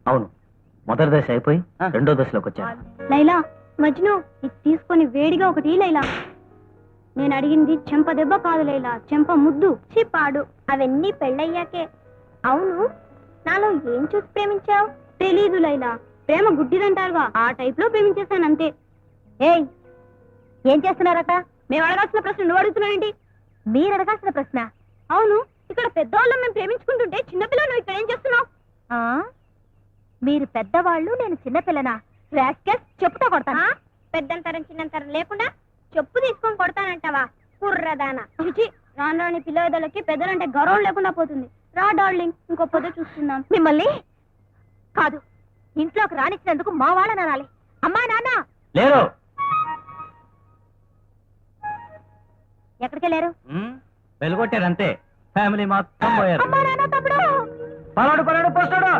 అవును, మొదటి దశ అయిపోయి రెండో దశలోకి వచ్చాను. లైలా, మజ్ను, ఇది తీసుకొని వేడిగా ఒకటి లైలా. నేను అడిగింది చెంప దెబ్బ కాదు లైలా, చెంప ముద్దు. చిపాడు, అవన్నీ పెళ్ళయ్యాకే. అవును, నాలో ఏం చూసి ప్రేమించావు? తెలీదు లైలా, ప్రేమ గుడ్డిదంటారుగా, ఆ టైప్ లో ప్రేమించేశాను అంతే. ఏయ్, ఏం చేస్తున్నారట? మేము అడగాల్సిన ప్రశ్న నువ్వు అడుగుతున్నావేంటి? మీరు అడగాల్సిన ప్రశ్న? అవును, ఇక్కడ పెద్దవాళ్ళం మేము ప్రేమించుకుంటుంటే చిన్నపిల్లలు ఇక్కడ ఏం చేస్తున్నావు? మీరు పెద్దవాళ్ళు, నేను చిన్నపిల్లనా? చెప్పుతో కొడతానా? పెద్దంతరం చిన్నంతరం లేకుండా చెప్పు తీసుకొని కొడతానంటావా? కుర్రదానా. రుచి, రాను రాని పిల్లలకి పెద్దలంటే గౌరవం లేకుండా పోతుంది. రా డార్లింగ్, ఇంకో పొద్దు చూస్తున్నాం. మిమ్మల్ని కాదు, ఇంట్లోకి రానిచ్చినందుకు మా వాళ్ళని అనాలి. అమ్మా నాన్న లేరు. ఎక్కడికి వెళ్ళారు? వెలుగొట్టారు అంతే, ఫ్యామిలీ మొత్తం పోయారు. అమ్మా నాన్న తమ్ముడు పలాడు పోస్తాడు.